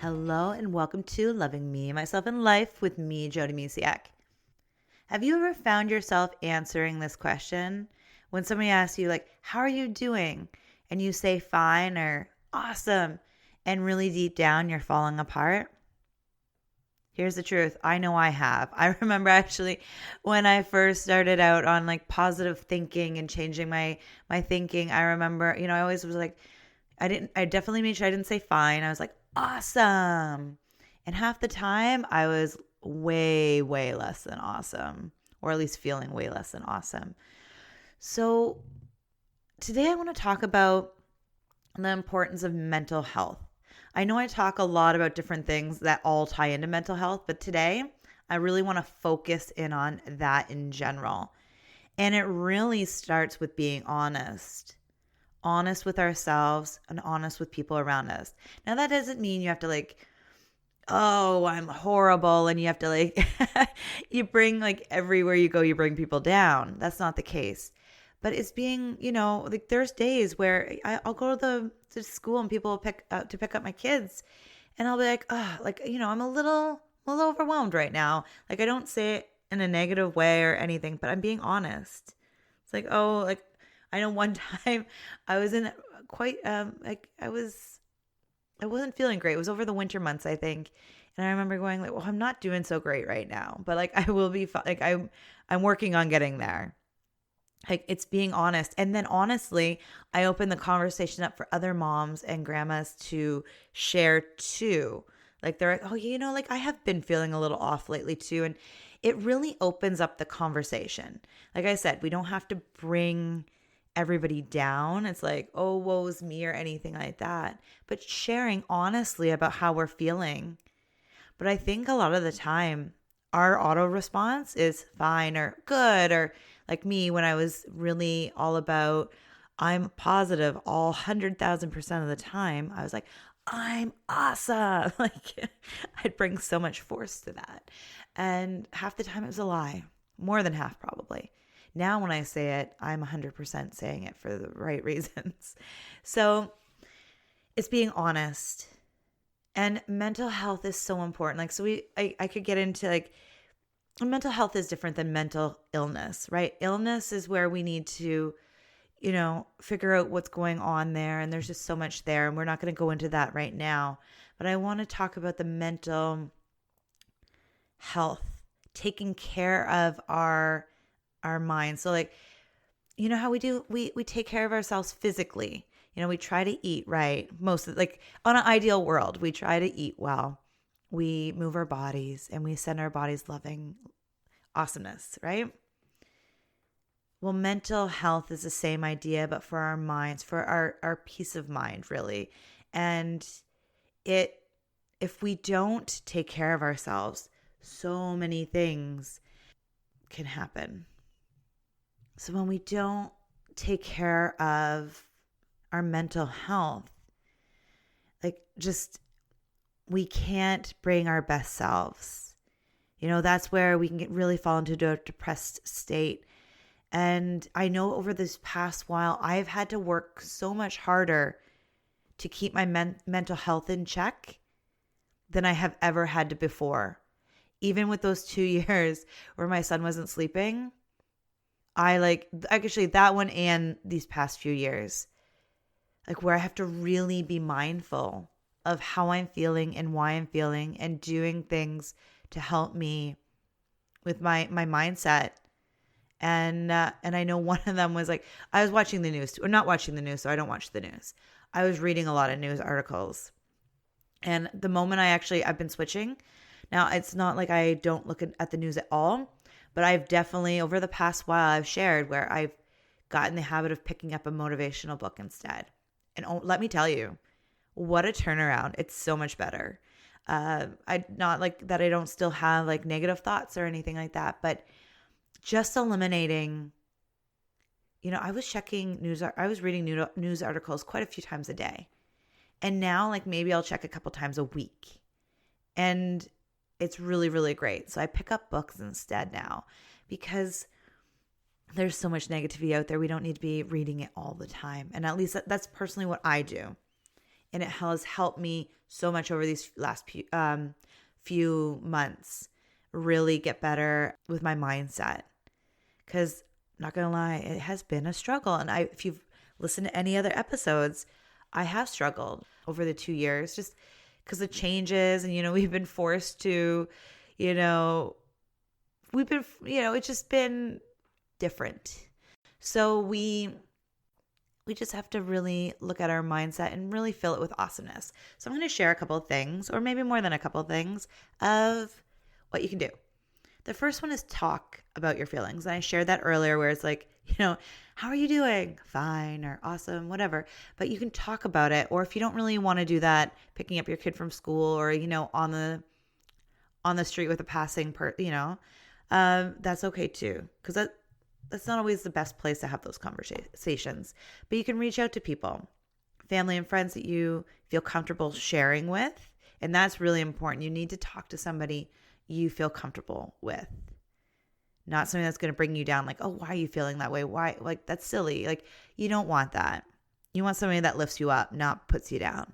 Hello and welcome to Loving Me, Myself, and Life with me, Jody Musiak. Have you ever found yourself answering this question? When somebody asks you, like, how are you doing? And you say fine or awesome, and really deep down you're falling apart? Here's the truth. I know I have. I remember actually when I first started out on like positive thinking and changing my thinking. I remember, I always was like, I definitely made sure I didn't say fine. I was like, awesome. And half the time I was way, way less than awesome, or at least feeling way less than awesome. So today I want to talk about the importance of mental health. I know I talk a lot about different things that all tie into mental health, but today I really want to focus in on that in general. And it really starts with being honest with ourselves and honest with people around us. Now, that doesn't mean you have to like, oh, I'm horrible. And you have to like, you bring like everywhere you go, you bring people down. That's not the case. But it's being, like there's days where I'll go to school and people will pick up my kids. And I'll be like, oh, like, I'm a little overwhelmed right now. Like I don't say it in a negative way or anything, but I'm being honest. It's like, oh, like, I know one time I was in quite I wasn't feeling great. It was over the winter months, I think. And I remember going like, well, I'm not doing so great right now, but like I will be like I'm working on getting there. Like it's being honest. And then honestly, I open the conversation up for other moms and grandmas to share too. Like they're like, oh, like I have been feeling a little off lately too. And it really opens up the conversation. Like I said, we don't have to bring everybody down. It's like, oh, woe's me or anything like that. But sharing honestly about how we're feeling. But I think a lot of the time, our auto response is fine or good, or like me when I was really all about I'm positive all 100,000% of the time. I was like, I'm awesome. Like I'd bring so much force to that. And half the time it was a lie, more than half probably. Now when I say it, I'm 100% saying it for the right reasons. So it's being honest. And mental health is so important. Like, so I could get into like, mental health is different than mental illness, right? Illness is where we need to, figure out what's going on there. And there's just so much there. And we're not going to go into that right now. But I want to talk about the mental health, taking care of our minds. So like, how we do, we take care of ourselves physically. We try to eat right. Most of like on an ideal world, we try to eat well. We move our bodies and we send our bodies loving awesomeness, right? Well, mental health is the same idea, but for our minds, for our peace of mind, really. And if we don't take care of ourselves, so many things can happen. So when we don't take care of our mental health, like just we can't bring our best selves. That's where we can really fall into a depressed state. And I know over this past while, I've had to work so much harder to keep my mental health in check than I have ever had to before. Even with those 2 years where my son wasn't sleeping, actually that one and these past few years, like where I have to really be mindful of how I'm feeling and why I'm feeling and doing things to help me with my mindset. And I know one of them was like, I was watching the news, or not watching the news, so I don't watch the news. I was reading a lot of news articles. And the moment I've been switching. Now, it's not like I don't look at the news at all, but I've definitely, over the past while, I've shared where I've gotten the habit of picking up a motivational book instead. And let me tell you, what a turnaround. It's so much better. I not like that I don't still have like negative thoughts or anything like that, but just eliminating, I was reading news articles quite a few times a day. And now like maybe I'll check a couple times a week. And it's really, really great. So I pick up books instead now because there's so much negativity out there. We don't need to be reading it all the time. And at least that's personally what I do. And it has helped me so much over these last few months really get better with my mindset. Because I'm not going to lie, it has been a struggle. And if you've listened to any other episodes, I have struggled over the 2 years just because of changes. And, we've been forced to, it's just been different. So we just have to really look at our mindset and really fill it with awesomeness. So I'm going to share a couple of things, or maybe more than a couple of things, of what you can do. The first one is talk about your feelings. And I shared that earlier where it's like, how are you doing? Fine or awesome, whatever. But you can talk about it. Or if you don't really want to do that, picking up your kid from school or, on the street with a passing that's okay too. Because that's not always the best place to have those conversations. But you can reach out to people, family and friends that you feel comfortable sharing with. And that's really important. You need to talk to somebody you feel comfortable with. Not something that's going to bring you down like, oh, why are you feeling that way? Why? Like, that's silly. Like, you don't want that. You want somebody that lifts you up, not puts you down.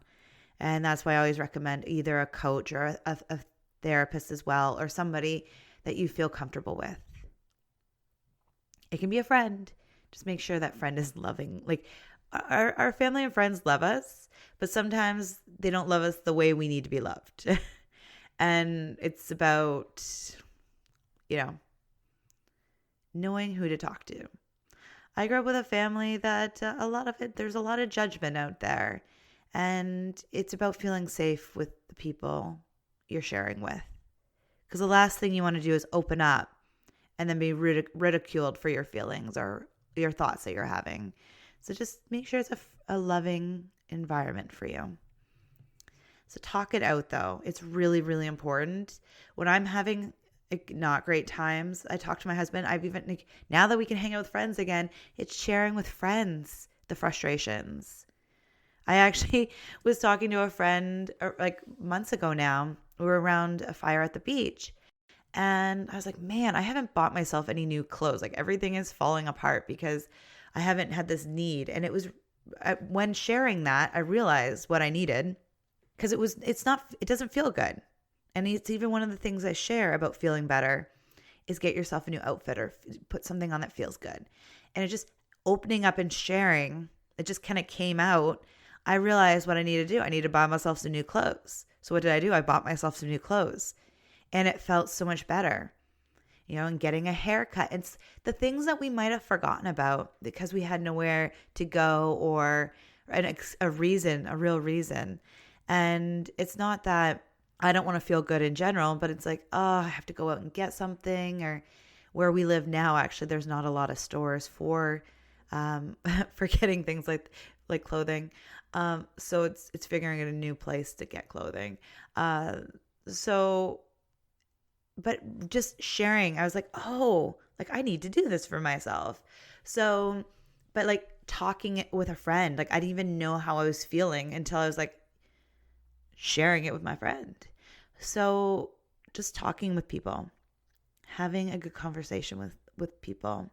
And that's why I always recommend either a coach or a therapist as well, or somebody that you feel comfortable with. It can be a friend. Just make sure that friend is loving. Like, our family and friends love us, but sometimes they don't love us the way we need to be loved. And it's about, knowing who to talk to. I grew up with a family that there's a lot of judgment out there. And it's about feeling safe with the people you're sharing with. Because the last thing you want to do is open up and then be ridiculed for your feelings or your thoughts that you're having. So just make sure it's a loving environment for you. So talk it out, though. It's really, really important. When I'm having not great times, I talk to my husband. I've even, now that we can hang out with friends again, it's sharing with friends the frustrations. I actually was talking to a friend months ago now. We were around a fire at the beach. And I was like, man, I haven't bought myself any new clothes. Like, everything is falling apart because I haven't had this need. And it was when sharing that, I realized what I needed. Because it doesn't feel good. And it's even one of the things I share about feeling better is get yourself a new outfit or put something on that feels good. And it just opening up and sharing, it just kind of came out. I realized what I need to do. I need to buy myself some new clothes. So what did I do? I bought myself some new clothes and it felt so much better, and getting a haircut. It's the things that we might have forgotten about because we had nowhere to go or a real reason. And it's not that I don't want to feel good in general, but it's like, oh, I have to go out and get something. Or where we live now, actually, there's not a lot of stores for getting things like clothing. So it's figuring out a new place to get clothing. But just sharing, I was like, oh, like I need to do this for myself. So, but like talking it with a friend, like I didn't even know how I was feeling until I was like sharing it with my friend. So just talking with people, having a good conversation with people,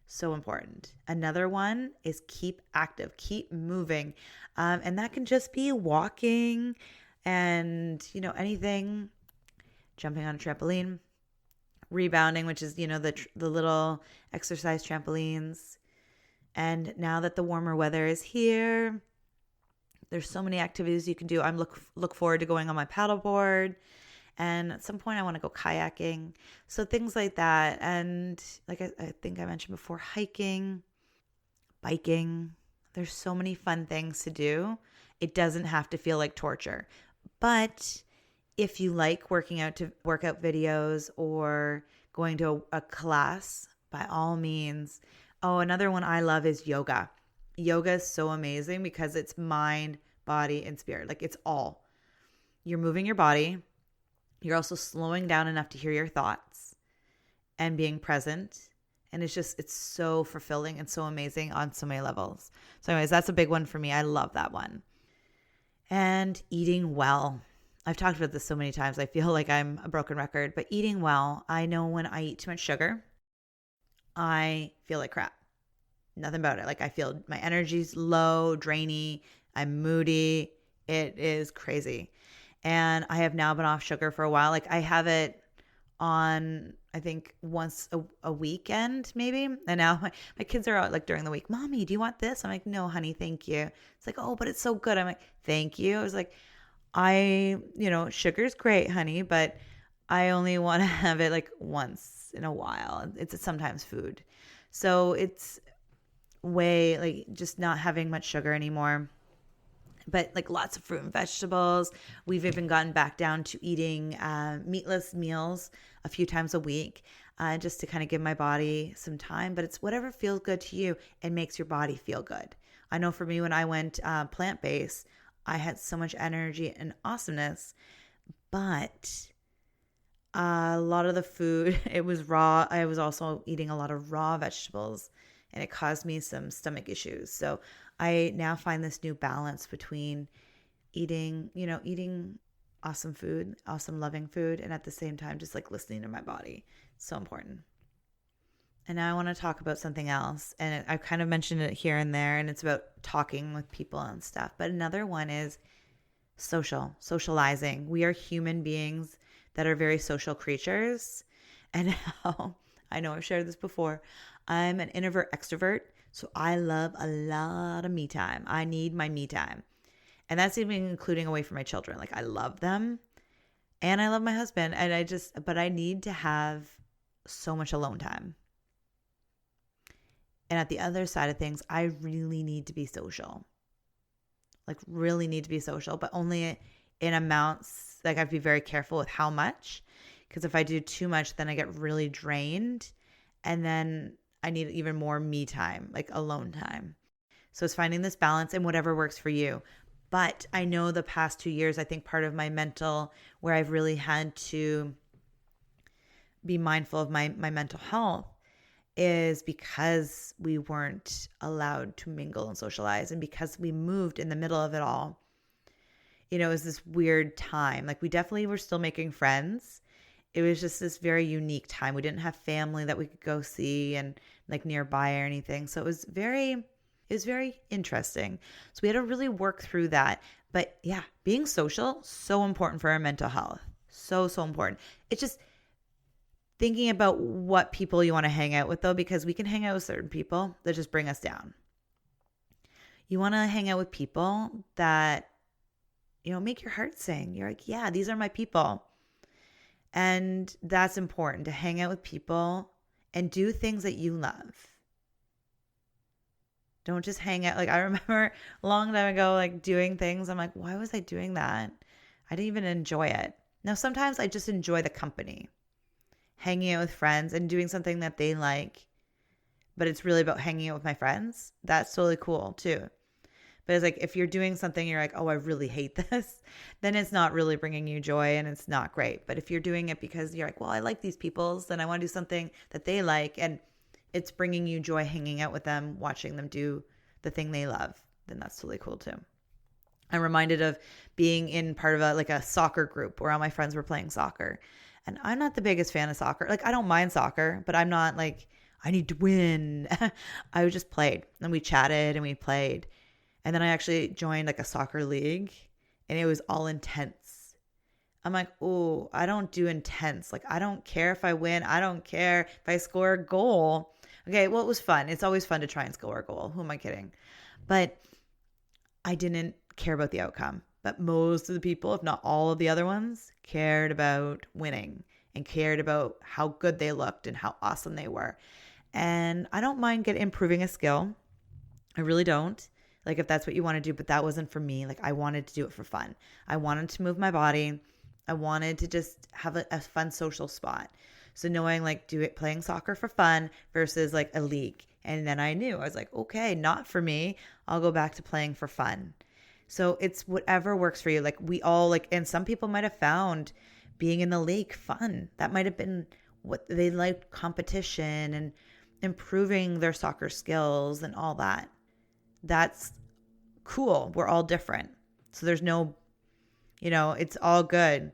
so important. Another one is keep active, keep moving. And that can just be walking and, anything, jumping on a trampoline, rebounding, which is, the little exercise trampolines. And now that the warmer weather is here, there's so many activities you can do. I'm look forward to going on my paddleboard. And at some point I want to go kayaking. So things like that. And like I think I mentioned before, hiking, biking. There's so many fun things to do. It doesn't have to feel like torture. But if you like working out to workout videos or going to a class, by all means. Oh, another one I love is yoga. Yoga is so amazing because it's mind, body, and spirit. Like it's all. You're moving your body. You're also slowing down enough to hear your thoughts and being present. And it's so fulfilling and so amazing on so many levels. So anyways, that's a big one for me. I love that one. And eating well. I've talked about this so many times. I feel like I'm a broken record, but eating well. I know when I eat too much sugar, I feel like crap. Nothing about it. Like I feel my energy's low, drainy. I'm moody. It is crazy. And I have now been off sugar for a while. Like I have it on, I think once a weekend maybe. And now my kids are out like during the week. Mommy, do you want this? I'm like, no, honey, thank you. It's like, oh, but it's so good. I'm like, thank you. I was like, sugar's great, honey, but I only want to have it like once in a while. It's sometimes food. So it's way like just not having much sugar anymore. But like lots of fruit and vegetables. We've even gotten back down to eating meatless meals a few times a week, just to kind of give my body some time. But it's whatever feels good to you and makes your body feel good. I know for me, when I went plant-based, I had so much energy and awesomeness, but a lot of the food, it was raw. I was also eating a lot of raw vegetables, and it caused me some stomach issues. So I now find this new balance between eating awesome food, awesome loving food, and at the same time, just like listening to my body. It's so important. And now I want to talk about something else. And I've kind of mentioned it here and there, and it's about talking with people and stuff. But another one is socializing. We are human beings that are very social creatures. And now, I know I've shared this before, I'm an introvert extrovert. So I love a lot of me time. I need my me time. And that's even including away from my children. Like I love them and I love my husband, and but I need to have so much alone time. And at the other side of things, I really need to be social. Like really need to be social, but only in amounts. Like I have to be very careful with how much, because if I do too much, then I get really drained, and then I need even more me time, like alone time. So it's finding this balance and whatever works for you. But I know the past 2 years, I think part of my mental, where I've really had to be mindful of my mental health, is because we weren't allowed to mingle and socialize, and because we moved in the middle of it all. It was this weird time. Like we definitely were still making friends. It was just this very unique time. We didn't have family that we could go see and like nearby or anything. So it was very interesting. So we had to really work through that. But yeah, being social, so important for our mental health. So important. It's just thinking about what people you want to hang out with, though, because we can hang out with certain people that just bring us down. You want to hang out with people that, make your heart sing. You're like, yeah, these are my people. And that's important, to hang out with people and do things that you love. Don't just hang out. Like I remember a long time ago, like doing things. I'm like, why was I doing that? I didn't even enjoy it. Now, sometimes I just enjoy the company, hanging out with friends and doing something that they like, but it's really about hanging out with my friends. That's totally cool too. But it's like, if you're doing something, you're like, oh, I really hate this, then it's not really bringing you joy and it's not great. But if you're doing it because you're like, well, I like these peoples, then I want to do something that they like, and it's bringing you joy hanging out with them, watching them do the thing they love, then that's totally cool too. I'm reminded of being in part of a soccer group where all my friends were playing soccer. And I'm not the biggest fan of soccer. Like I don't mind soccer, but I'm not like, I need to win. I just played, and we chatted and we played. And then I actually joined like a soccer league, and it was all intense. I'm like, oh, I don't do intense. Like, I don't care if I win. I don't care if I score a goal. Okay, well, it was fun. It's always fun to try and score a goal. Who am I kidding? But I didn't care about the outcome. But most of the people, if not all of the other ones, cared about winning and cared about how good they looked and how awesome they were. And I don't mind improving a skill. I really don't. Like if that's what you want to do, but that wasn't for me. Like I wanted to do it for fun. I wanted to move my body. I wanted to just have a fun social spot. So knowing playing soccer for fun versus like a league. And then I knew, I was like, okay, not for me. I'll go back to playing for fun. So it's whatever works for you. Like we all and some people might have found being in the league fun. That might have been what they liked, competition and improving their soccer skills and all that. That's cool. We're all different. So there's no, it's all good.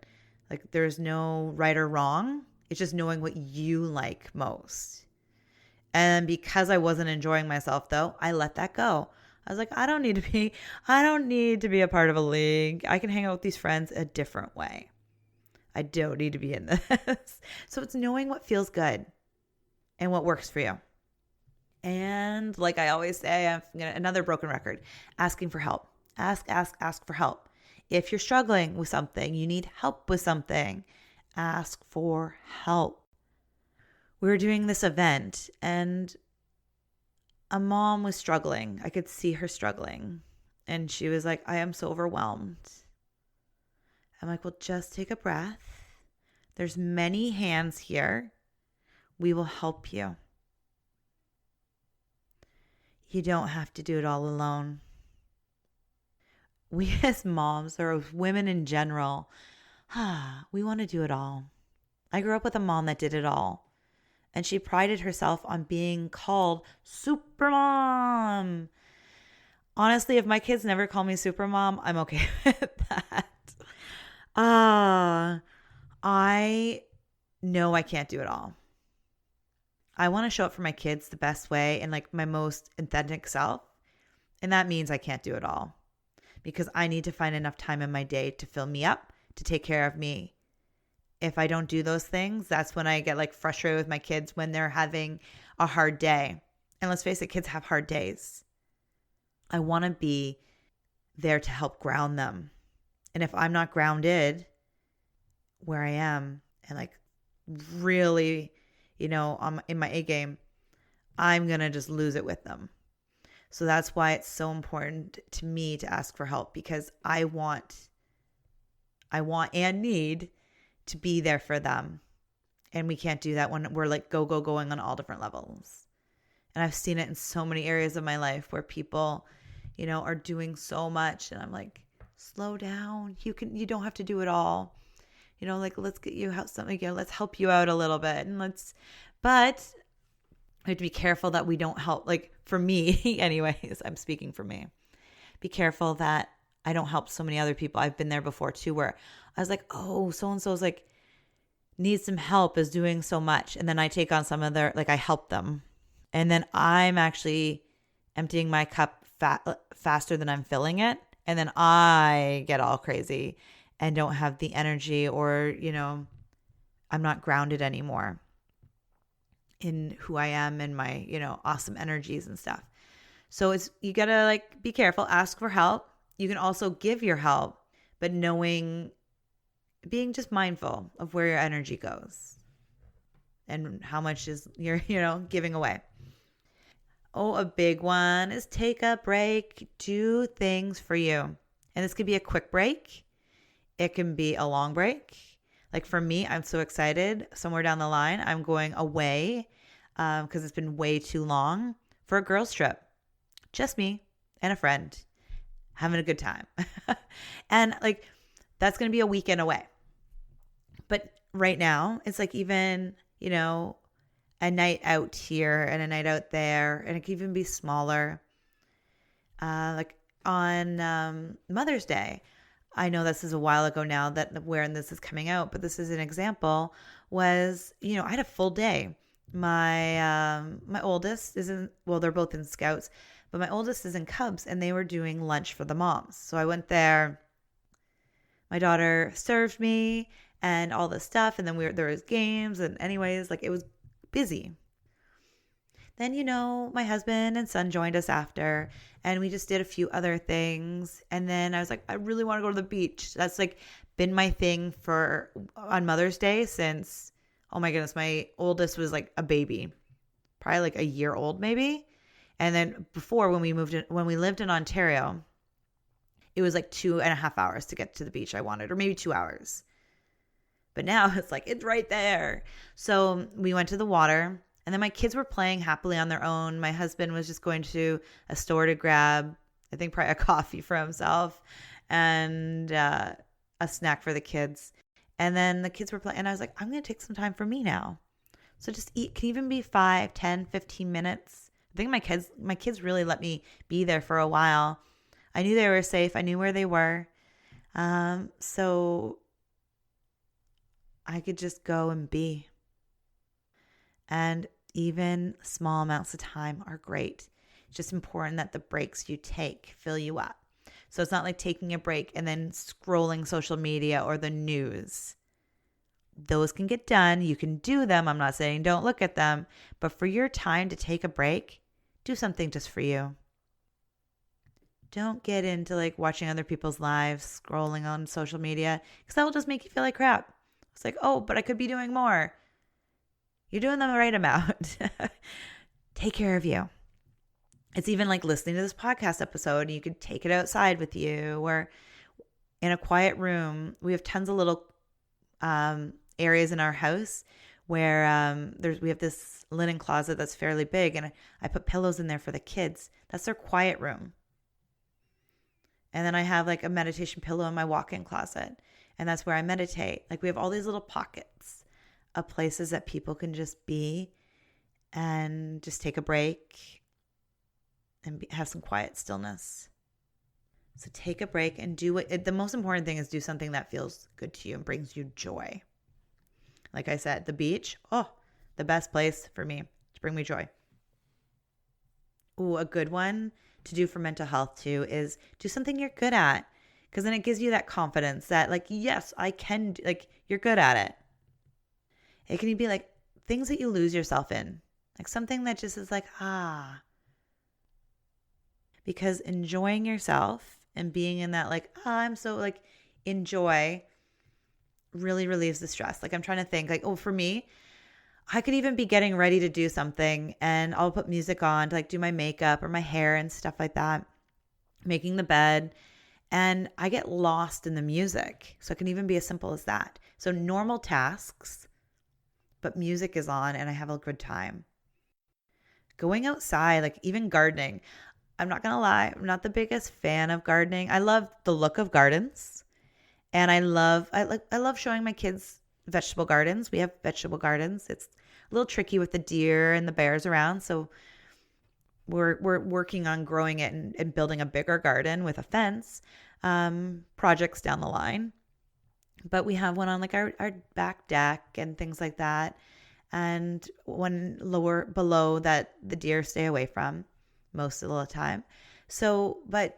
Like there's no right or wrong. It's just knowing what you like most. And because I wasn't enjoying myself though, I let that go. I was like, I don't need to be a part of a league. I can hang out with these friends a different way. I don't need to be in this. So it's knowing what feels good and what works for you. And like I always say, another broken record, asking for help. Ask for help. If you're struggling with something, you need help with something, ask for help. We were doing this event and a mom was struggling. I could see her struggling. And she was like, I am so overwhelmed. I'm like, well, just take a breath. There's many hands here. We will help you. You don't have to do it all alone. We as moms, or as women in general, we want to do it all. I grew up with a mom that did it all. And she prided herself on being called super mom. Honestly, if my kids never call me super mom, I'm okay with that. I know I can't do it all. I want to show up for my kids the best way and like my most authentic self. And that means I can't do it all because I need to find enough time in my day to fill me up, to take care of me. If I don't do those things, that's when I get like frustrated with my kids when they're having a hard day. And let's face it, kids have hard days. I want to be there to help ground them. And if I'm not grounded where I am and like really, I'm in my A game, I'm going to just lose it with them. So that's why it's so important to me to ask for help because I want and need to be there for them. And we can't do that when we're like going on all different levels. And I've seen it in so many areas of my life where people, are doing so much. And I'm like, slow down. You don't have to do it all. Like let's get you out something, let's help you out a little bit. But we have to be careful that we don't help. Like for me, anyways, I'm speaking for me. Be careful that I don't help so many other people. I've been there before too, where I was like, oh, so-and-so's like needs some help, is doing so much. And then I take on some of their, like I help them. And then I'm actually emptying my cup faster than I'm filling it. And then I get all crazy and don't have the energy or, I'm not grounded anymore in who I am and my, awesome energies and stuff. So you got to like be careful, ask for help. You can also give your help, but being just mindful of where your energy goes and how much is you're, giving away. Oh, a big one is take a break, do things for you. And this could be a quick break. It can be a long break. Like for me, I'm so excited. Somewhere down the line, I'm going away because it's been way too long for a girls' trip. Just me and a friend having a good time. And like that's going to be a weekend away. But right now, it's like even, a night out here and a night out there. And it can even be smaller. Like on Mother's Day. I know this is a while ago now that when this is coming out, but this is an example was, I had a full day. My oldest they're both in Scouts, but my oldest is in Cubs and they were doing lunch for the moms. So I went there. My daughter served me and all this stuff. And then there was games and anyways, like it was busy. Then, my husband and son joined us after and we just did a few other things. And then I was like, I really want to go to the beach. That's like been my thing on Mother's Day since, oh my goodness, my oldest was like a baby, probably like a year old maybe. And then before when we lived in Ontario, it was like 2.5 hours to get to the beach I wanted, or maybe 2 hours. But now it's like, it's right there. So we went to the water. And then my kids were playing happily on their own. My husband was just going to a store to grab, I think probably a coffee for himself and a snack for the kids. And then the kids were playing. And I was like, I'm going to take some time for me now. So just eat. Can even be 5, 10, 15 minutes. I think my kids really let me be there for a while. I knew they were safe. I knew where they were. So I could just go and be. And even small amounts of time are great. It's just important that the breaks you take fill you up. So it's not like taking a break and then scrolling social media or the news. Those can get done. You can do them. I'm not saying don't look at them. But for your time to take a break, do something just for you. Don't get into like watching other people's lives, scrolling on social media, because that will just make you feel like crap. It's like, oh, but I could be doing more. You're doing the right amount. Take care of you. It's even like listening to this podcast episode, and you could take it outside with you or in a quiet room. We have tons of little areas in our house where we have this linen closet that's fairly big, and I put pillows in there for the kids. That's their quiet room. And then I have like a meditation pillow in my walk-in closet, and that's where I meditate. Like we have all these little pockets of places that people can just be and just take a break and have some quiet stillness. So take a break and do what the most important thing is, do something that feels good to you and brings you joy. Like I said, the beach, the best place for me to bring me joy. Ooh, a good one to do for mental health too is do something you're good at, because then it gives you that confidence that like, yes, I can, like you're good at it. It can be like things that you lose yourself in, like something that just is like, because enjoying yourself and being in that like, I'm so like enjoy really relieves the stress. Like I'm trying to think like, for me, I could even be getting ready to do something and I'll put music on to like do my makeup or my hair and stuff like that, making the bed, and I get lost in the music. So it can even be as simple as that. So normal tasks, but music is on and I have a good time. Going outside, like even gardening. I'm not going to lie, I'm not the biggest fan of gardening. I love the look of gardens, and I love showing my kids vegetable gardens. We have vegetable gardens. It's a little tricky with the deer and the bears around, so we're working on growing it and building a bigger garden with a fence, projects down the line. But we have one on like our back deck and things like that, and one below that the deer stay away from most of the time. So, but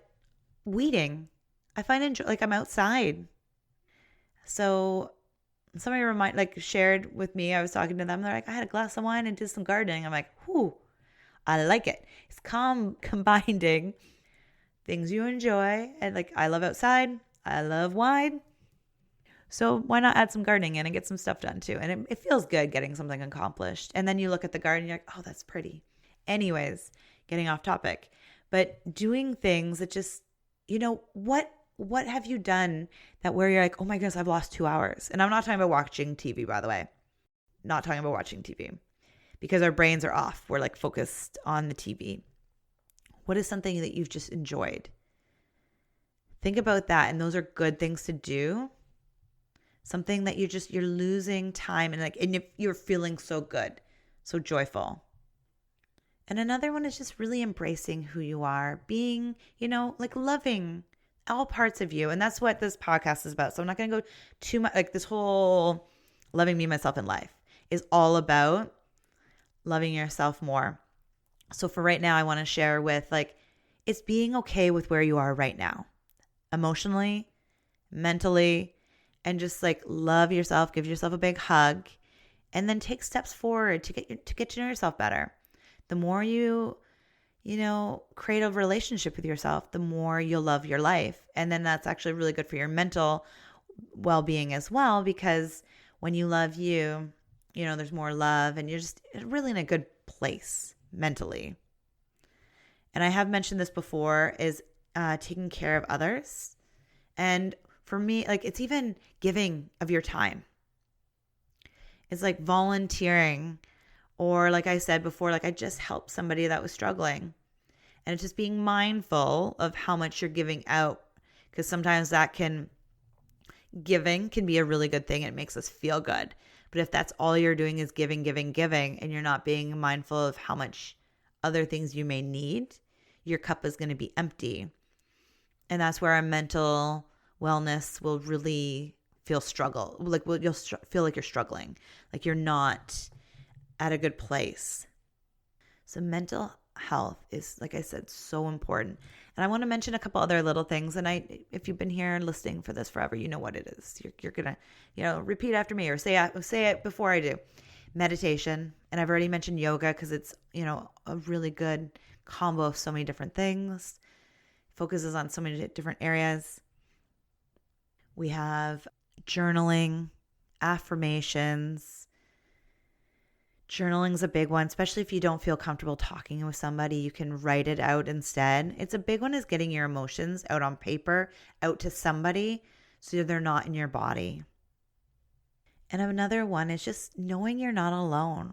weeding, I find like I'm outside. So somebody shared with me, I was talking to them, they're like, I had a glass of wine and did some gardening. I'm like, whoo, I like it. It's combining things you enjoy, and like I love outside, I love wine. So why not add some gardening in and get some stuff done too? And it feels good getting something accomplished. And then you look at the garden, you're like, oh, that's pretty. Anyways, getting off topic, but doing things that just, what have you done that where you're like, oh my goodness, I've lost 2 hours. And I'm not talking about watching TV, by the way. Not talking about watching TV, because our brains are off. We're like focused on the TV. What is something that you've just enjoyed? Think about that. And those are good things to do. Something that you're losing time and you're feeling so good, so joyful. And another one is just really embracing who you are, being, like loving all parts of you. And that's what this podcast is about. So I'm not going to go too much, like this whole loving me, myself, and life is all about loving yourself more. So for right now, I want to share with like, it's being okay with where you are right now, emotionally, mentally, and just like love yourself, give yourself a big hug, and then take steps forward to get to know yourself better. The more you create a relationship with yourself, the more you'll love your life. And then that's actually really good for your mental well-being as well, because when you love you, there's more love and you're just really in a good place mentally. And I have mentioned this before, is taking care of others. And for me, like it's even giving of your time. It's like volunteering, or like I said before, like I just helped somebody that was struggling. And it's just being mindful of how much you're giving out, because sometimes giving can be a really good thing and it makes us feel good. But if that's all you're doing is giving, and you're not being mindful of how much other things you may need, your cup is going to be empty. And that's where our mental wellness will really feel struggle. Like you'll feel like you're struggling, like you're not at a good place. So mental health is, like I said, so important. And I want to mention a couple other little things. And if you've been here and listening for this forever, you know what it is. You're going to, repeat after me or say it before I do. Meditation. And I've already mentioned yoga because it's, a really good combo of so many different things. Focuses on so many different areas. We have journaling, affirmations. Journaling's a big one, especially if you don't feel comfortable talking with somebody. You can write it out instead. It's a big one is getting your emotions out on paper, out to somebody so they're not in your body. And another one is just knowing you're not alone.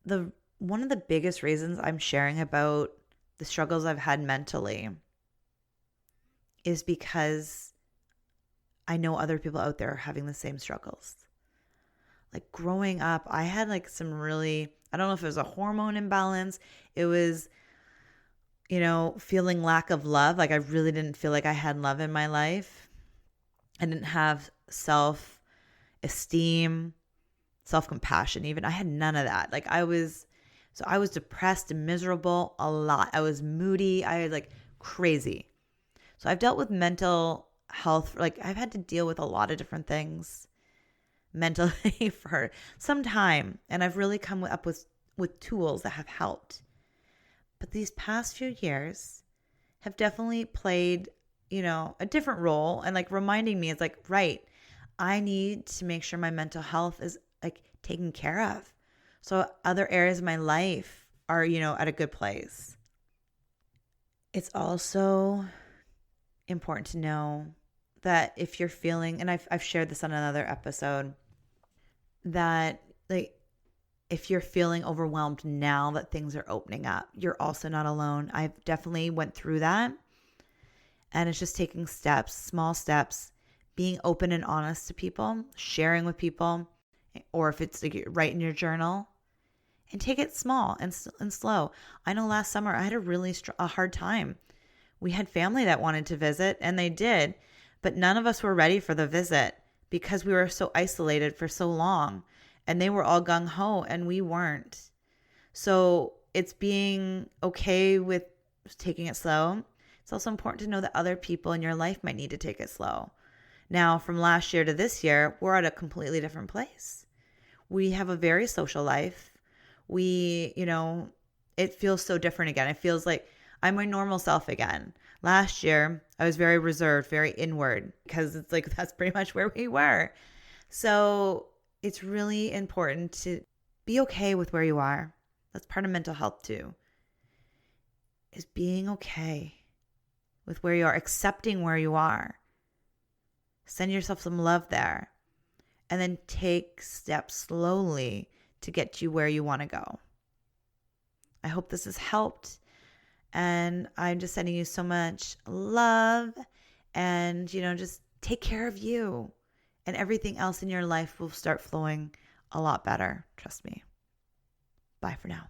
One of the biggest reasons I'm sharing about the struggles I've had mentally is because I know other people out there are having the same struggles. Like growing up, I had like some really, I don't know if it was a hormone imbalance. It was, feeling lack of love. Like I really didn't feel like I had love in my life. I didn't have self-esteem, self-compassion even. I had none of that. Like I was depressed and miserable a lot. I was moody. I was like crazy. So I've dealt with mental health. Like I've had to deal with a lot of different things mentally for some time. And I've really come up with tools that have helped. But these past few years have definitely played, a different role and like reminding me, it's like, right, I need to make sure my mental health is like taken care of. So other areas of my life are, at a good place. It's also important to know that if you're feeling, and I've shared this on another episode, that like if you're feeling overwhelmed now that things are opening up, you're also not alone. I've definitely went through that. And it's just taking steps, small steps, being open and honest to people, sharing with people, or if it's like write in your journal, and take it small and slow. I know last summer I had a hard time. We had family that wanted to visit, and they did, but none of us were ready for the visit because we were so isolated for so long, and they were all gung-ho and we weren't. So it's being okay with taking it slow. It's also important to know that other people in your life might need to take it slow. Now, from last year to this year, we're at a completely different place. We have a very social life. It feels so different again. It feels like I'm my normal self again. Last year, I was very reserved, very inward, because it's like that's pretty much where we were. So it's really important to be okay with where you are. That's part of mental health too, is being okay with where you are, accepting where you are. Send yourself some love there, and then take steps slowly to get you where you want to go. I hope this has helped. And I'm just sending you so much love, and, just take care of you, and everything else in your life will start flowing a lot better. Trust me. Bye for now.